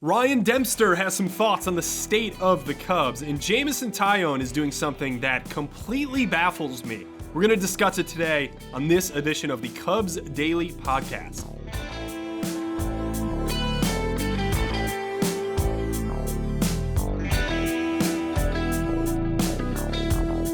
Ryan Dempster has some thoughts on the state of the Cubs, and Jameson Taillon is doing something that completely baffles me. We're going to discuss it today on this edition of the Cubs Daily Podcast.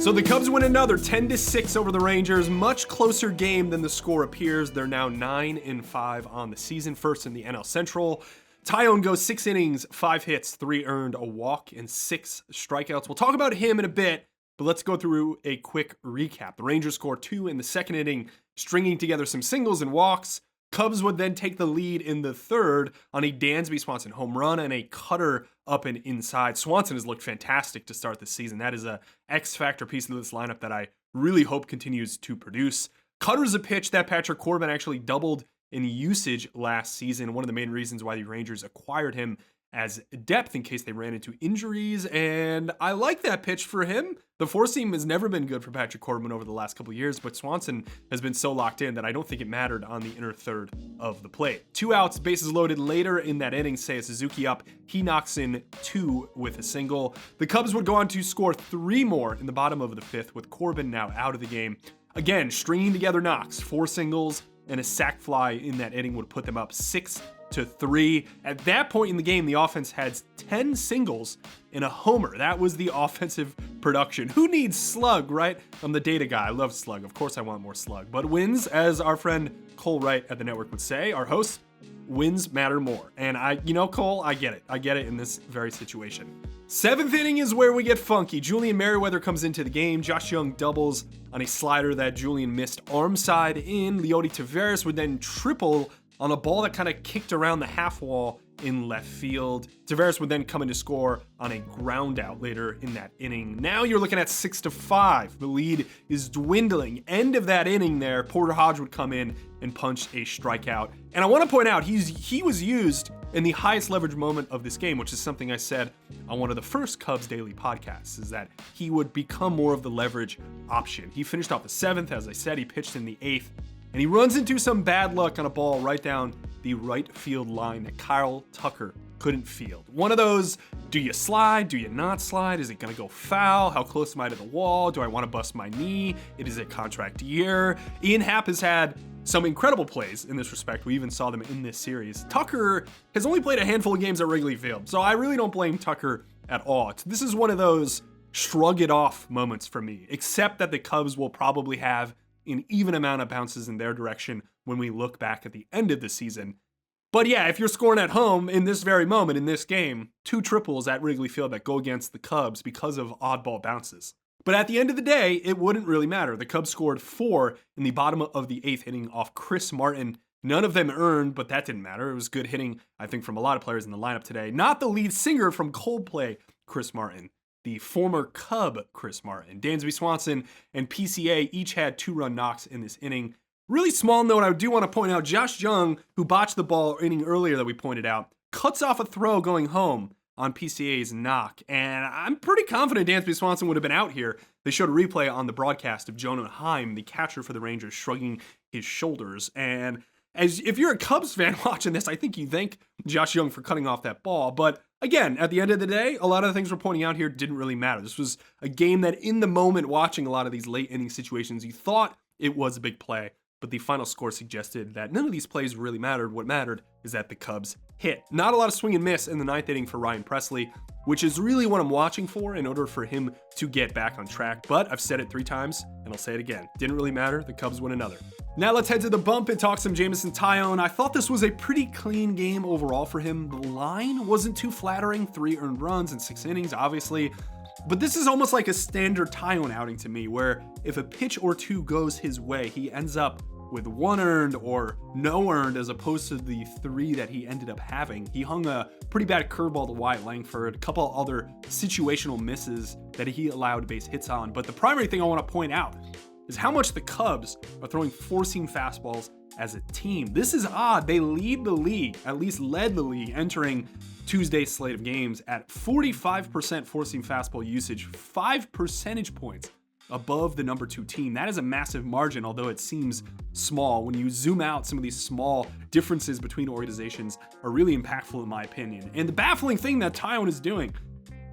So the Cubs win another 10-6 over the Rangers. Much closer game than the score appears. They're now 9-5 on the season, first in the NL Central. Taillon goes 6 innings, 5 hits, 3 earned, a walk, and 6 strikeouts. We'll talk about him in a bit, but let's go through a quick recap. The Rangers score 2 in the second inning, stringing together some singles and walks. Cubs would then take the lead in the third on a Dansby Swanson home run and a cutter up and inside. Swanson has looked fantastic to start the season. That is a X-factor piece of this lineup that I really hope continues to produce. Cutter's a pitch that Patrick Corbin actually doubled in usage last season. One of the main reasons why the Rangers acquired him as depth in case they ran into injuries, and I like that pitch for him. The four seam has never been good for Patrick Corbin over the last couple years, but Swanson has been so locked in that I don't think it mattered on the inner third of the plate. 2 outs, bases loaded later in that inning, Seiya Suzuki up. He knocks in 2 with a single. The Cubs would go on to score 3 more in the bottom of the 5th, with Corbin now out of the game. Again, stringing together knocks, 4 singles, and a sac fly in that inning would put them up 6-3. At that point in the game, the offense had 10 singles and a homer. That was the offensive production. Who needs slug, right? I'm the data guy. I love slug. Of course I want more slug. But wins, as our friend Cole Wright at the network would say, our host, wins matter more. And Cole, I get it. I get it in this very situation. 7th inning is where we get funky. Julian Merriweather comes into the game. Josh Young doubles on a slider that Julian missed arm side in. Leody Taveras would then triple on a ball that kind of kicked around the half wall in left field. Taveras would then come in to score on a ground out later in that inning. Now you're looking at 6-5. The lead is dwindling. End of that inning there, Porter Hodge would come in and punch a strikeout. And I want to point out, he was used in the highest leverage moment of this game, which is something I said on one of the first Cubs Daily podcasts, is that he would become more of the leverage option. He finished off the 7th, as I said, he pitched in the 8th, and he runs into some bad luck on a ball right down the right field line that Kyle Tucker couldn't field. One of those, do you slide? Do you not slide? Is it going to go foul? How close am I to the wall? Do I want to bust my knee? It is a contract year. Ian Happ has had some incredible plays in this respect. We even saw them in this series. Tucker has only played a handful of games at Wrigley Field, so I really don't blame Tucker at all. This is one of those shrug it off moments for me, except that the Cubs will probably have an even amount of bounces in their direction when we look back at the end of the season. But yeah, if you're scoring at home in this very moment in this game, 2 triples at Wrigley Field that go against the Cubs because of oddball bounces. But at the end of the day, it wouldn't really matter. The Cubs scored 4 in the bottom of the 8th inning off Chris Martin. None of them earned, but that didn't matter. It was good hitting, I think, from a lot of players in the lineup today. Not the lead singer from Coldplay, Chris Martin. The former Cub, Chris Martin. Dansby Swanson and PCA each had 2-run knocks in this inning. Really small note, I do want to point out, Josh Young, who botched the ball inning earlier that we pointed out, cuts off a throw going home on PCA's knock. And I'm pretty confident Dansby Swanson would have been out here. They showed a replay on the broadcast of Jonah Heim, the catcher for the Rangers, shrugging his shoulders. And if you're a Cubs fan watching this, I think you thank Josh Young for cutting off that ball. But again, at the end of the day, a lot of the things we're pointing out here didn't really matter. This was a game that in the moment, watching a lot of these late inning situations, you thought it was a big play, but the final score suggested that none of these plays really mattered. What mattered is that the Cubs hit. Not a lot of swing and miss in the 9th inning for Ryan Pressly, which is really what I'm watching for in order for him to get back on track. But I've said it 3 times, and I'll say it again. Didn't really matter. The Cubs win another. Now let's head to the bump and talk some Jameson Taillon. I thought this was a pretty clean game overall for him. The line wasn't too flattering. 3 earned runs in 6 innings, obviously. But this is almost like a standard Taillon outing to me, where if a pitch or 2 goes his way, he ends up with 1 earned or no earned, as opposed to the 3 that he ended up having. He hung a pretty bad curveball to Wyatt Langford, a couple other situational misses that he allowed base hits on. But the primary thing I want to point out is how much the Cubs are throwing 4-seam fastballs as a team. This is odd. They lead the league, at least led the league, entering Tuesday's slate of games at 45% 4-seam fastball usage, 5 percentage points above the number 2 team. That is a massive margin, although it seems small. When you zoom out, some of these small differences between organizations are really impactful in my opinion. And the baffling thing that Taillon is doing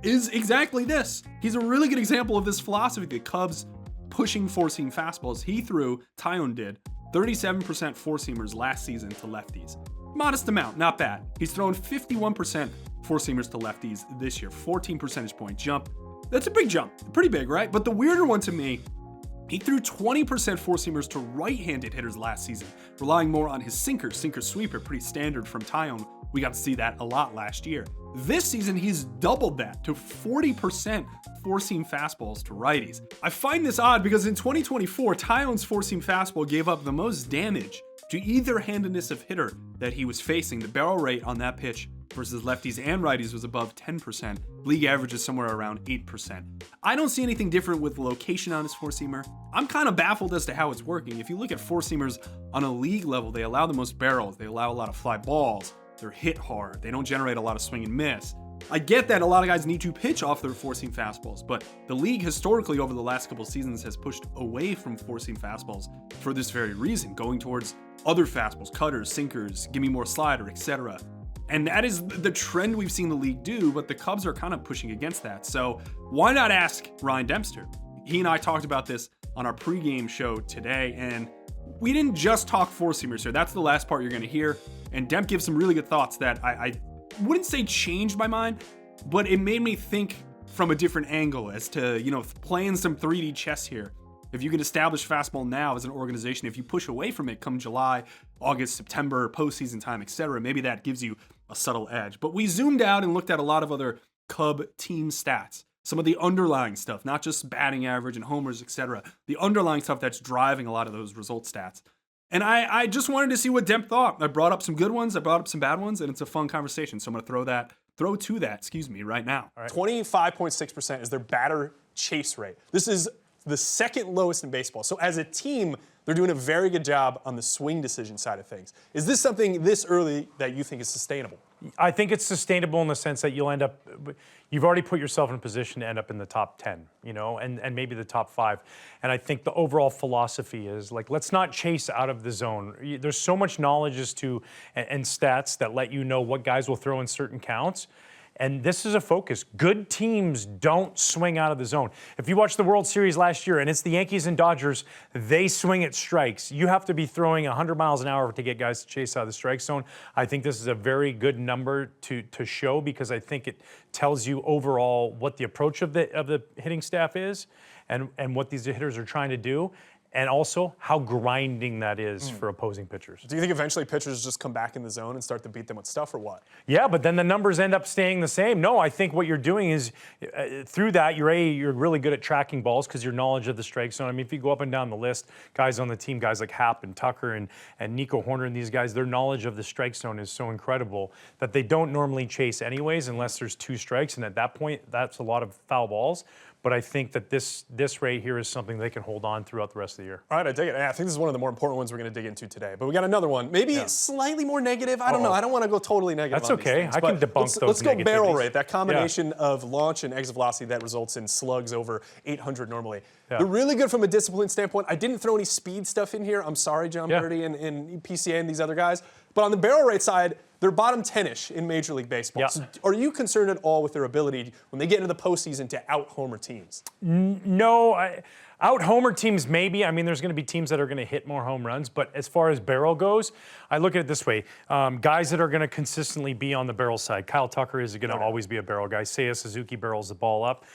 is exactly this. He's a really good example of this philosophy. The Cubs pushing four-seam fastballs. He threw, Taillon did, 37% four-seamers last season to lefties. Modest amount, not bad. He's thrown 51% four-seamers to lefties this year, 14 percentage point jump. That's a big jump, pretty big, right? But the weirder one to me, he threw 20% four-seamers to right-handed hitters last season, relying more on his sinker sweeper, pretty standard from Taillon. We got to see that a lot last year. This season, he's doubled that to 40% four-seam fastballs to righties. I find this odd because in 2024, Taillon's four-seam fastball gave up the most damage to either handedness of hitter that he was facing. The barrel rate on that pitch versus lefties and righties was above 10%. League average is somewhere around 8%. I don't see anything different with location on his four-seamer. I'm kind of baffled as to how it's working. If you look at four-seamers on a league level, they allow the most barrels. They allow a lot of fly balls. They're hit hard. They don't generate a lot of swing and miss. I get that a lot of guys need to pitch off their four-seam fastballs, but the league historically over the last couple seasons has pushed away from four-seam fastballs for this very reason, going towards other fastballs, cutters, sinkers, give me more slider, etc. And that is the trend we've seen the league do, but the Cubs are kind of pushing against that. So why not ask Ryan Dempster? He and I talked about this on our pregame show today, and we didn't just talk four-seamers here. That's the last part you're going to hear. And Demp gives some really good thoughts that I wouldn't say changed my mind, but it made me think from a different angle as to, playing some 3D chess here. If you can establish fastball now as an organization, if you push away from it come July, August, September, postseason time, etc., maybe that gives you a subtle edge. But we zoomed out and looked at a lot of other Cub team stats. Some of the underlying stuff, not just batting average and homers, etc. The underlying stuff that's driving a lot of those result stats. And I just wanted to see what Demp thought. I brought up some good ones, I brought up some bad ones, and it's a fun conversation. So I'm going to throw to that right now. All right. 25.6% is their batter chase rate. This is the second lowest in baseball. So as a team, they're doing a very good job on the swing decision side of things. Is this something this early that you think is sustainable? I think it's sustainable in the sense that you've already put yourself in a position to end up in the top 10, and maybe the top 5. And I think the overall philosophy is let's not chase out of the zone. There's so much knowledge as to and stats that let you know what guys will throw in certain counts. And this is a focus. Good teams don't swing out of the zone. If you watch the World Series last year and it's the Yankees and Dodgers, they swing at strikes. You have to be throwing 100 miles an hour to get guys to chase out of the strike zone. I think this is a very good number to show because I think it tells you overall what the approach of the hitting staff is and what these hitters are trying to do. And also how grinding that is for opposing pitchers. Do you think eventually pitchers just come back in the zone and start to beat them with stuff or what? Yeah, but then the numbers end up staying the same. No, I think what you're doing is through that, you're really good at tracking balls because your knowledge of the strike zone. I mean, if you go up and down the list, guys on the team, guys like Happ and Tucker and Nico Horner and these guys, their knowledge of the strike zone is so incredible that they don't normally chase anyways unless there's 2 strikes. And at that point, that's a lot of foul balls. But I think that this rate here is something they can hold on throughout the rest of the year. All right, I dig it. I think this is one of the more important ones we're going to dig into today. But we got another one. Maybe slightly more negative. I don't know. I don't want to go totally negative. That's okay. Things, I can debunk those. Let's go barrel rate. That combination of launch and exit velocity that results in slugs over 800 normally. Yeah. They're really good from a discipline standpoint. I didn't throw any speed stuff in here. I'm sorry, John Purdy and PCA and these other guys. But on the barrel rate side, they're bottom 10-ish in Major League Baseball. Yeah. So are you concerned at all with their ability when they get into the postseason to out-homer teams? No, out-homer teams maybe. I mean, there's going to be teams that are going to hit more home runs. But as far as barrel goes, I look at it this way. Guys that are going to consistently be on the barrel side. Kyle Tucker is going to always be a barrel guy. Seiya Suzuki barrels the ball up.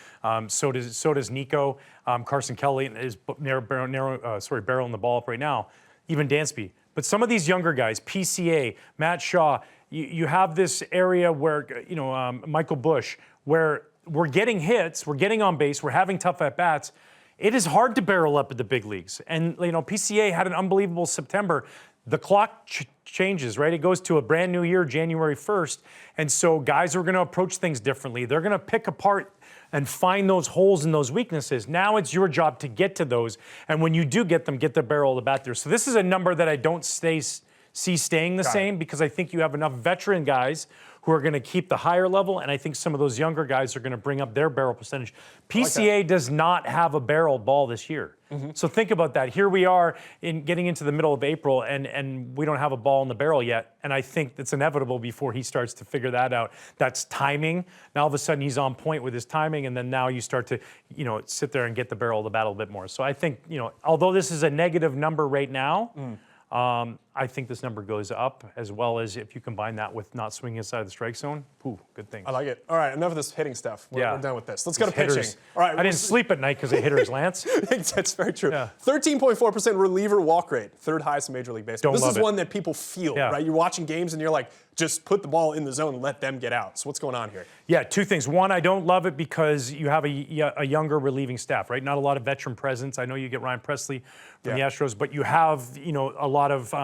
So does Nico. Carson Kelly is barreling the ball up right now. Even Dansby. But some of these younger guys, PCA, Matt Shaw, you have this area where, Michael Busch, where we're getting hits, we're getting on base, we're having tough at-bats. It is hard to barrel up at the big leagues. And, PCA had an unbelievable September. The clock changes, right? It goes to a brand new year, January 1st. And so guys are going to approach things differently. They're going to pick apart and find those holes and those weaknesses. Now it's your job to get to those. And when you do get them, get the barrel of the bat there. So this is a number that I don't see staying the same because I think you have enough veteran guys who are going to keep the higher level, and I think some of those younger guys are going to bring up their barrel percentage. PCA does not have a barreled ball this year. So think about that. Here we are getting into the middle of April, and we don't have a ball in the barrel yet. And I think it's inevitable before he starts to figure that out. That's timing. Now all of a sudden he's on point with his timing, and then now you start to, sit there and get the barrel of the battle a bit more. So I think, although this is a negative number right now, I think this number goes up, as well as if you combine that with not swinging inside the strike zone. Ooh, good things. I like it. All right, enough of this hitting stuff. We're done with this. Let's go to pitching. All right, I didn't sleep at night because of hitters, Lance. That's very true. Yeah. 13.4% reliever walk rate, third highest in Major League Baseball. This is one that people feel, right? You're watching games and you're like, just put the ball in the zone and let them get out. So what's going on here? Yeah, two things. One, I don't love it because you have a younger relieving staff, right? Not a lot of veteran presence. I know you get Ryan Presley from the Astros, but you have, a lot of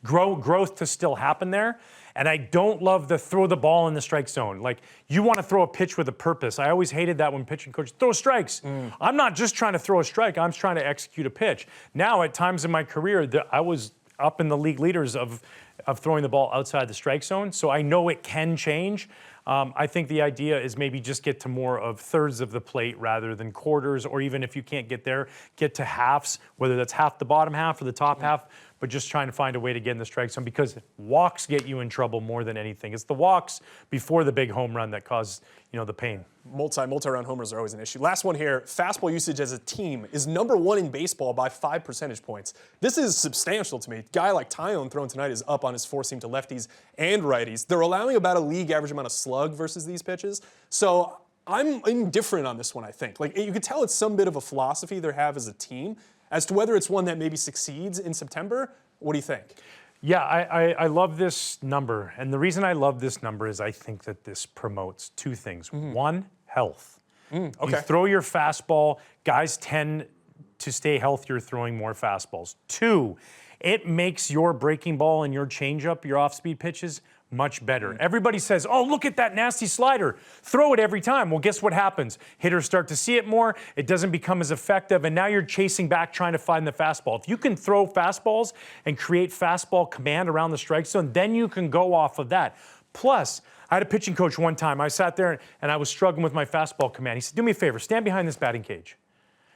growth to still happen there. And I don't love the throw the ball in the strike zone. Like, you want to throw a pitch with a purpose. I always hated that when pitching coaches throw strikes. I'm not just trying to throw a strike. I'm trying to execute a pitch. Now, at times in my career, I was up in the league leaders of throwing the ball outside the strike zone. So I know it can change. I think the idea is maybe just get to more of thirds of the plate rather than quarters, or even if you can't get there, get to halves, whether that's half the bottom half or the top half, but just trying to find a way to get in the strike zone, because walks get you in trouble more than anything. It's the walks before the big home run that cause, the pain. Multi-round homers are always an issue. Last one here, fastball usage as a team is number 1 in baseball by 5 percentage points. This is substantial to me. A guy like Taillon thrown tonight is up on his four-seam to lefties and righties. They're allowing about a league average amount of slug versus these pitches. So I'm indifferent on this one, I think. Like, you could tell it's some bit of a philosophy they have as a team. As to whether it's one that maybe succeeds in September, what do you think? Yeah, I love this number. And the reason I love this number is I think that this promotes two things. One, health. You throw your fastball, guys tend to stay healthier throwing more fastballs. Two, it makes your breaking ball and your changeup, your off-speed pitches, much better. Everybody says, oh, look at that nasty slider. Throw it every time. Well, guess what happens? Hitters start to see it more. It doesn't become as effective, and now you're chasing back trying to find the fastball. If you can throw fastballs and create fastball command around the strike zone, then you can go off of that. Plus, I had a pitching coach one time. I sat there and I was struggling with my fastball command. He said, do me a favor, stand behind this batting cage.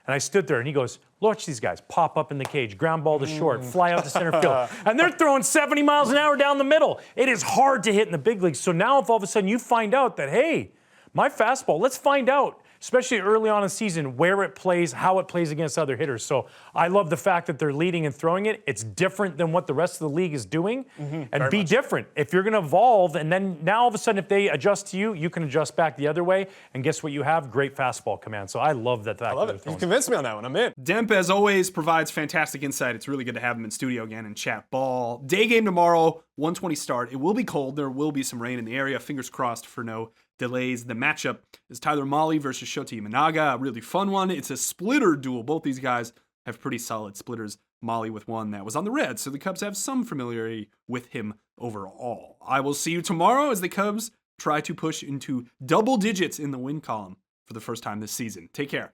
And I stood there, and he goes, watch these guys pop up in the cage, ground ball to short, fly out to center field. And they're throwing 70 miles an hour down the middle. It is hard to hit in the big leagues. So now if all of a sudden you find out that, hey, my fastball, let's find out, especially early on in the season, where it plays, how it plays against other hitters. So I love the fact that they're leading and throwing it. It's different than what the rest of the league is doing. And be different. If you're going to evolve, and then now all of a sudden if they adjust to you, you can adjust back the other way. And guess what you have? Great fastball command. So I love that. I love it. You've convinced me on that one. I'm in. Demp, as always, provides fantastic insight. It's really good to have him in studio again and chat ball. Day game tomorrow, 1:20 start. It will be cold. There will be some rain in the area. Fingers crossed for no delays. The matchup is Tyler Mahle versus Shota Imanaga, a really fun one. It's a splitter duel. Both these guys have pretty solid splitters. Mahle with one that was on the Reds, so the Cubs have some familiarity with him overall. I will see you tomorrow as the Cubs try to push into double digits in the win column for the first time this season. Take care.